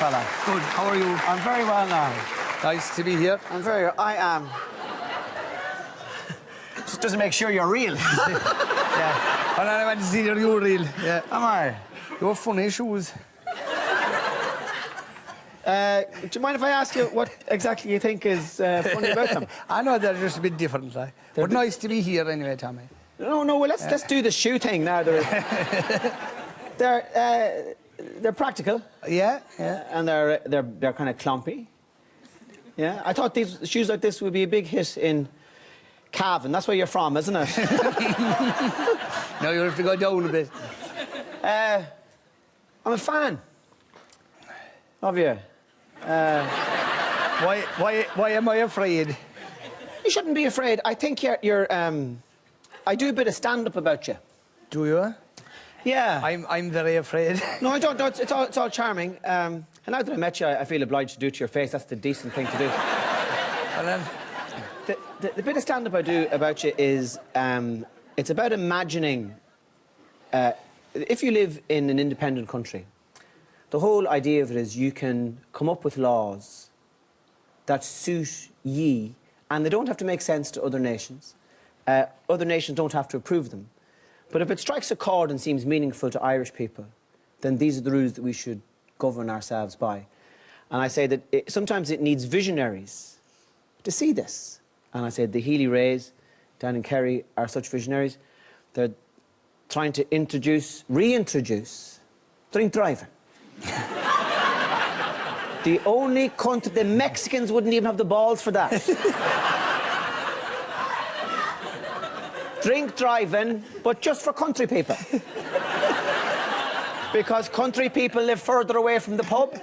fella? Good. How are you? I'm very well now. Nice to be here. I am. Just doesn't make sure you're real. Yeah. And I went to see you real. Yeah. Am I? You have funny shoes. Do you mind if I ask you what exactly you think is funny about them? I know they're just a bit different, like. But nice to be here anyway, Tommy. No, well, let's do the shoe thing now. They're practical. Yeah. And they're kind of clumpy. Yeah, I thought these shoes like this would be a big hit in Cavan. That's where you're from, isn't it? No, you have to go down a bit. I'm a fan of you. Why am I afraid? You shouldn't be afraid. I think you're I do a bit of stand-up about you. Do you? Yeah. I'm very afraid. No, I don't. No, it's all charming. And now that I met you, I feel obliged to do it to your face. That's the decent thing to do. Well, then. The bit of stand-up I do about you is it's about imagining if you live in an independent country, the whole idea of it is you can come up with laws that suit ye, and they don't have to make sense to other nations. Other nations don't have to approve them. But if it strikes a chord and seems meaningful to Irish people, then these are the rules that we should govern ourselves by. And I say that sometimes it needs visionaries to see this. And I said the Healy Rays down in Kerry are such visionaries. They're trying to reintroduce drink driving. The only country, the Mexicans wouldn't even have the balls for that. Drink driving, but just for country people. Because country people live further away from the pub,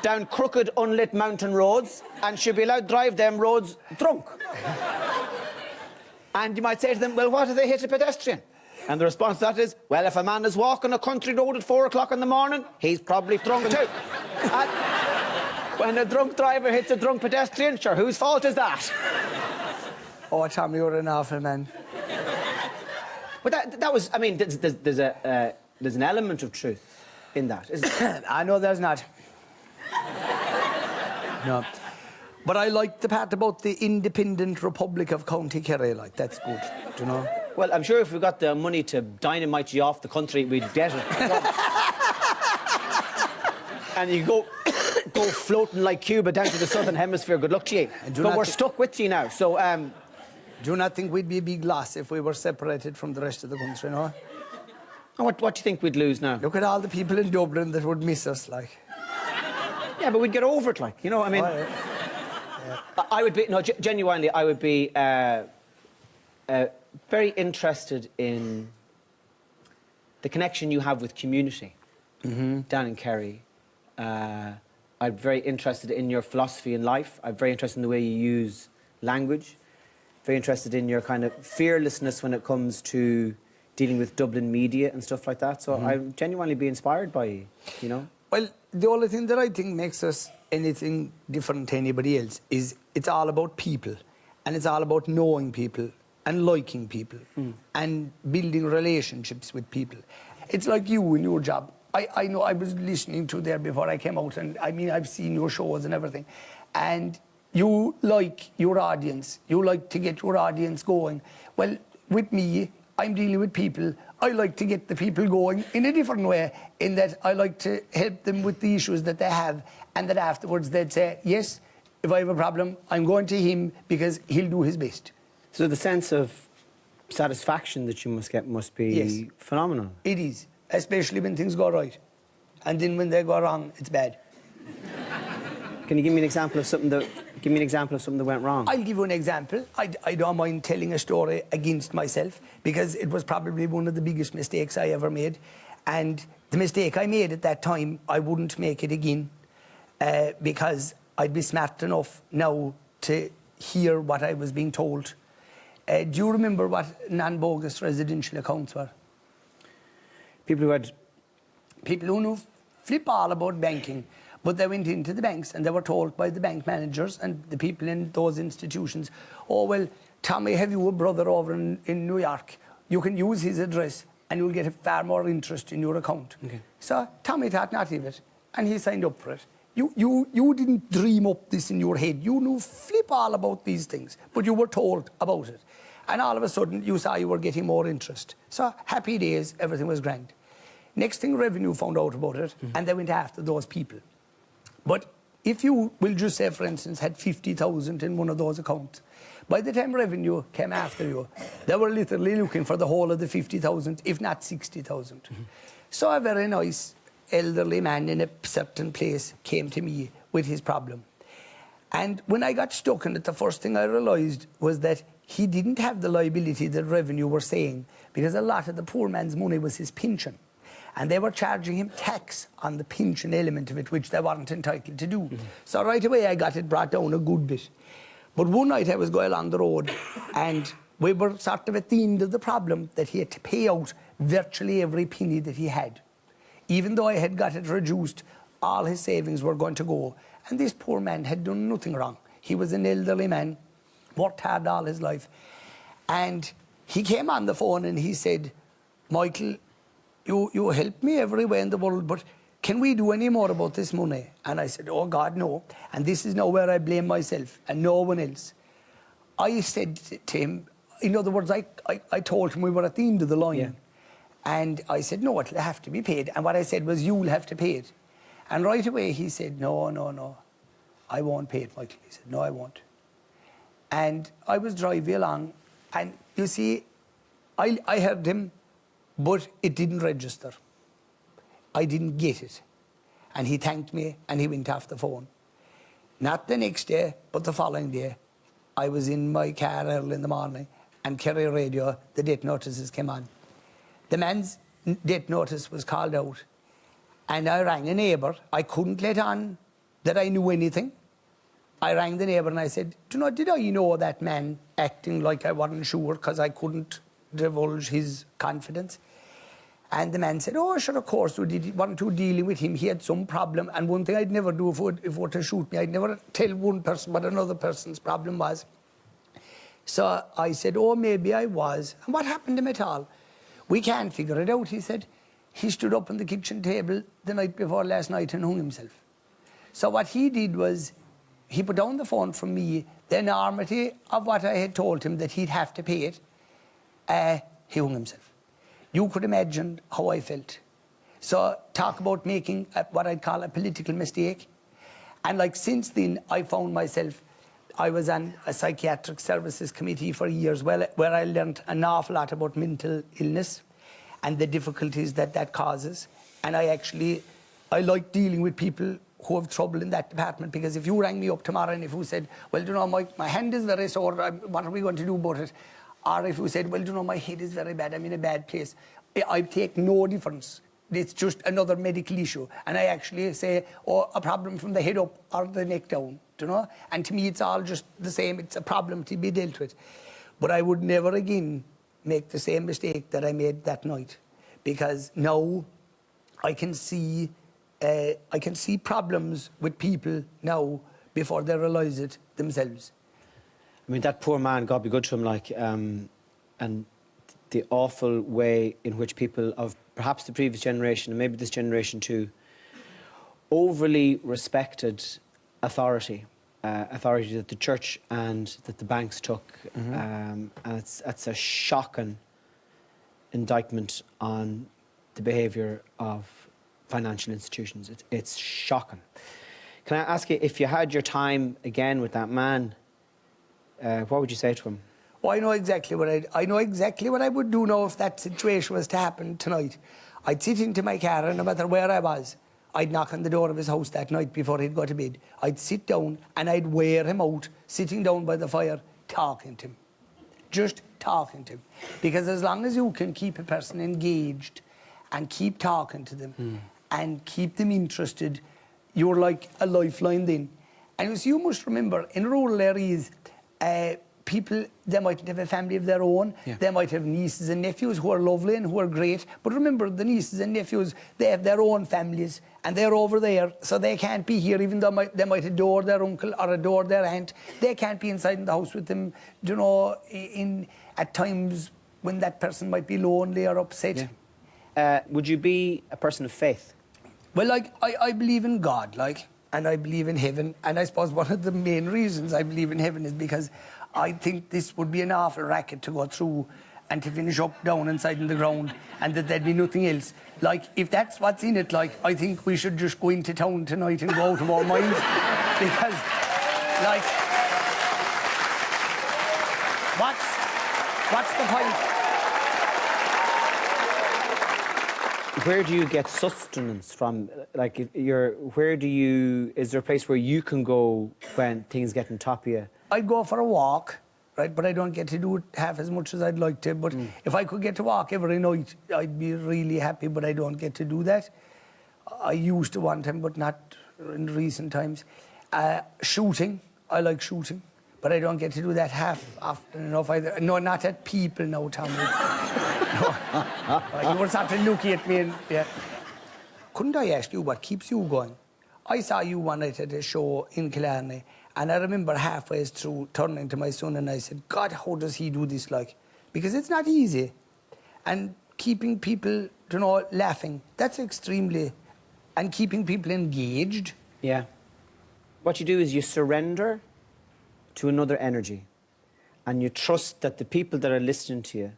down crooked, unlit mountain roads, and should be allowed to drive them roads drunk. And you might say to them, well, what if they hit a pedestrian? And the response to that is, well, if a man is walking a country road at 4 o'clock in the morning, he's probably drunk too. And when a drunk driver hits a drunk pedestrian, sure, whose fault is that? Oh, Tommy, you're an awful man. But that was, I mean, there's an element of truth in that, isn't there? I know there's not. No. But I like the part about the independent Republic of County Kerry, like, that's good, do you know? Well, I'm sure if we got the money to dynamite you off the country, we'd get it. And you go floating like Cuba down to the southern hemisphere, good luck to you. But we're stuck with you now, so... Do you not think we'd be a big loss if we were separated from the rest of the country, no? And what do you think we'd lose now? Look at all the people in Dublin that would miss us, like. Yeah, but we'd get over it, like, you know, I mean... Oh, yeah. I would be... No, genuinely, I would be very interested in the connection you have with community down in Kerry. I'm very interested in your philosophy in life. I'm very interested in the way you use language. Very interested in your kind of fearlessness when it comes to dealing with Dublin media and stuff like that. So I'd genuinely be inspired by you, you know? Well, the only thing that I think makes us anything different to anybody else is it's all about people. And it's all about knowing people and liking people and building relationships with people. It's like you in your job. I know I was listening to there before I came out, and I mean, I've seen your shows and everything. And you like your audience. You like to get your audience going. Well, with me, I'm dealing with people. I like to get the people going in a different way, in that I like to help them with the issues that they have, and that afterwards they'd say, yes, if I have a problem, I'm going to him because he'll do his best. So the sense of satisfaction that you must get must be phenomenal. It is, especially when things go right. And then when they go wrong, it's bad. Can you give me an example of something that went wrong? I'll give you an example. I don't mind telling a story against myself, because it was probably one of the biggest mistakes I ever made. And the mistake I made at that time, I wouldn't make it again, because I'd be smart enough now to hear what I was being told. Do you remember what non-bogus residential accounts were? People who knew flip all about banking. But they went into the banks and they were told by the bank managers and the people in those institutions, oh, well, Tommy, have you a brother over in New York? You can use his address and you'll get far more interest in your account. Okay. So Tommy thought not of it. and he signed up for it. You didn't dream up this in your head. You knew flip all about these things, but you were told about it. And all of a sudden, you saw you were getting more interest. So happy days, everything was grand. Next thing, Revenue found out about it, and they went after those people. But if you will just say, for instance, had 50,000 in one of those accounts, by the time Revenue came after you, they were literally looking for the whole of the 50,000, if not 60,000. So a very nice elderly man in a certain place came to me with his problem. And when I got stuck in it, the first thing I realised was that he didn't have the liability that Revenue were saying, because a lot of the poor man's money was his pension. And they were charging him tax on the pension element of it, which they weren't entitled to do. So right away I got it brought down a good bit. But one night I was going along the road, and we were sort of at the end of the problem that he had to pay out virtually every penny that he had. Even though I had got it reduced, all his savings were going to go. And this poor man had done nothing wrong. He was an elderly man, worked hard all his life. And he came on the phone and he said, Michael, you helped me every way in the world, but can we do any more about this money? And I said, oh God, no. And this is now where I blame myself and no one else. I said to him, in other words, I told him we were at the end of the line. Yeah. And I said, no, it'll have to be paid. And what I said was, you'll have to pay it. And right away he said, no, I won't pay it, Michael. He said, no, I won't. And I was driving along, and you see, I heard him, but it didn't register. I didn't get it. And he thanked me, and he went off the phone. Not the next day, but the following day, I was in my car early in the morning, and Kerry Radio, the death notices came on. The man's death notice was called out, and I rang a neighbour. I couldn't let on that I knew anything. I rang the neighbour and I said, did I know that man acting like I wasn't sure because I couldn't divulge his confidence? And the man said, oh, sure, of course, we weren't too dealing with him. He had some problem. And one thing I'd never do if it were to shoot me, I'd never tell one person what another person's problem was. So I said, oh, maybe I was. And what happened to him at all? We can't figure it out, he said. He stood up on the kitchen table the night before last night and hung himself. So what he did was, he put down the phone from me, the enormity of what I had told him that he'd have to pay it, he hung himself. You could imagine how I felt. So talk about making what I'd call a political mistake. And like since then, I found myself, I was on a psychiatric services committee for years where I learned an awful lot about mental illness and the difficulties that causes. And I like dealing with people who have trouble in that department, because if you rang me up tomorrow and if you said, well, my hand is very sore, what are we going to do about it? Or if you said, well, my head is very bad, I'm in a bad place, I take no difference. It's just another medical issue. And I actually say, oh, a problem from the head up or the neck down, And to me, it's all just the same. It's a problem to be dealt with. But I would never again make the same mistake that I made that night, because now I can see problems with people now before they realise it themselves. I mean, that poor man, God be good to him, and the awful way in which people of perhaps the previous generation, and maybe this generation too, overly respected authority that the church and that the banks took. And it's a shocking indictment on the behaviour of financial institutions. It's shocking. Can I ask you, if you had your time again with that man, what would you say to him? Oh, I know exactly what I would do now if that situation was to happen tonight. I'd sit into my car, and no matter where I was, I'd knock on the door of his house that night before he'd go to bed. I'd sit down and I'd wear him out, sitting down by the fire, talking to him. Just talking to him. Because as long as you can keep a person engaged and keep talking to them and keep them interested, you're like a lifeline then. And you must remember, in rural areas, people, they might have a family of their own. Yeah. They might have nieces and nephews who are lovely and who are great. But remember, the nieces and nephews, they have their own families and they're over there, so they can't be here, even though they might adore their uncle or adore their aunt. They can't be inside in the house with them, at times when that person might be lonely or upset. Yeah. Would you be a person of faith? Well, like, I believe in God, like, and I believe in heaven. And I suppose one of the main reasons I believe in heaven is because I think this would be an awful racket to go through and to finish up down inside in the ground and that there'd be nothing else. Like, if that's what's in it, like, I think we should just go into town tonight and go out of our minds. Because, like, what's the point? Where do you get sustenance from? Like, is there a place where you can go when things get on top of you? I'd go for a walk, right? But I don't get to do it half as much as I'd like to. But if I could get to walk every night, I'd be really happy, but I don't get to do that. I used to one time, but not in recent times. Shooting, I like shooting, but I don't get to do that half often enough either. No, not at people now, Tommy. No. You were sort of looking at me and, yeah. Couldn't I ask you what keeps you going? I saw you one night at a show in Killarney, and I remember halfway through turning to my son and I said, God, how does he do this, like? Because it's not easy. And keeping people, you know, laughing, that's extremely... And keeping people engaged. Yeah. What you do is you surrender to another energy, and you trust that the people that are listening to you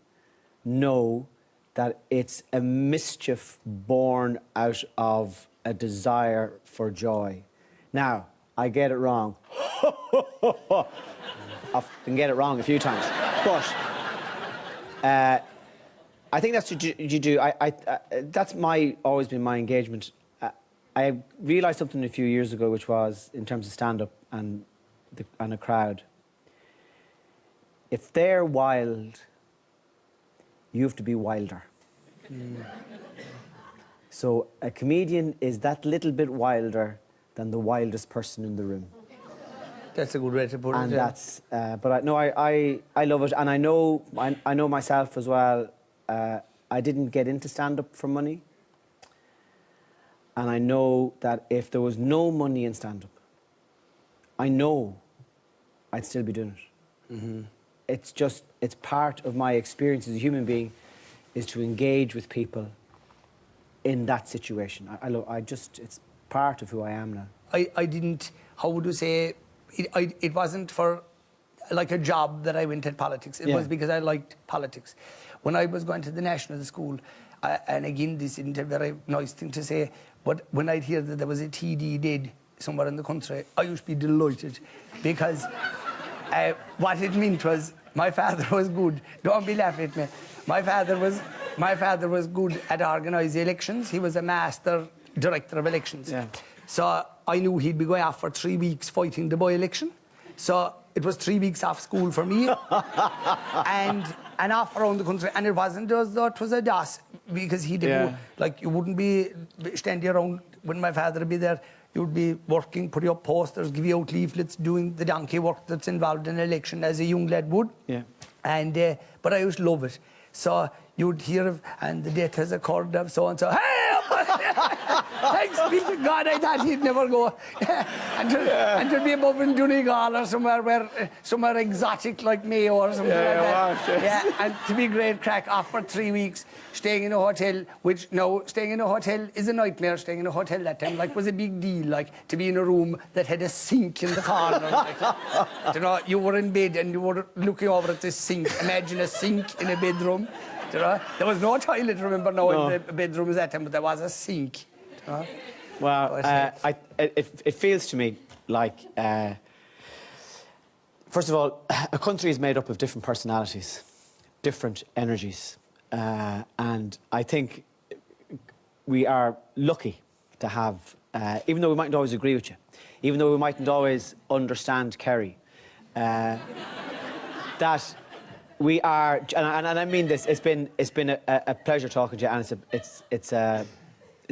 know that it's a mischief born out of a desire for joy. Now, I get it wrong. I can get it wrong a few times. But I think that's what you do. That's always been my engagement. I realised something a few years ago, which was, in terms of stand-up and a crowd, if they're wild, you have to be wilder. So a comedian is that little bit wilder than the wildest person in the room. That's a good way to put it. And that's, but I love it, and I know myself as well. I didn't get into stand-up for money, and I know that if there was no money in stand-up, I know I'd still be doing it. Mm-hmm. It's part of my experience as a human being, is to engage with people in that situation. It's part of who I am now. I didn't, how would you say, it wasn't for like a job that I went at politics. It was because I liked politics. When I was going to the national school, and again, this isn't a very nice thing to say, but when I'd hear that there was a TD dead somewhere in the country, I used to be delighted, because what it meant was my father was good. Don't be laughing at me. My father was good at organising elections. He was a master director of elections. Yeah. So I knew he'd be going off for 3 weeks fighting the by-election. So it was 3 weeks off school for me, and off around the country. And it wasn't as though it was a DOS, because he didn't, like, you wouldn't be standing around when my father would be there. You'd be working, putting up posters, giving out leaflets, doing the donkey work that's involved in an election, as a young lad would. Yeah. And, but I used to love it. So you'd hear of, and the death has occurred of so-and-so. Hey! Thanks be to God, I thought he'd never go. and to be above in Donegal or somewhere exotic like Mayo or something like that. Yeah, and to be great crack off for 3 weeks, staying in a hotel, which, no, staying in a hotel is a nightmare. Staying in a hotel that time, like, was a big deal, like, to be in a room that had a sink in the corner. Like, you know, you were in bed and you were looking over at this sink. Imagine a sink in a bedroom. You know? There was no toilet, remember, in the bedrooms that time, but there was a sink. You know? Well, it feels to me like, first of all, a country is made up of different personalities, different energies, and I think we are lucky to have, even though we mightn't always agree with you, even though we mightn't always understand Kerry, that we are, and I mean this. It's been a pleasure talking to you, and it's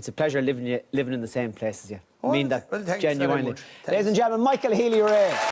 a pleasure living in the same place as you. I mean that genuinely. Ladies and gentlemen, Michael Healy,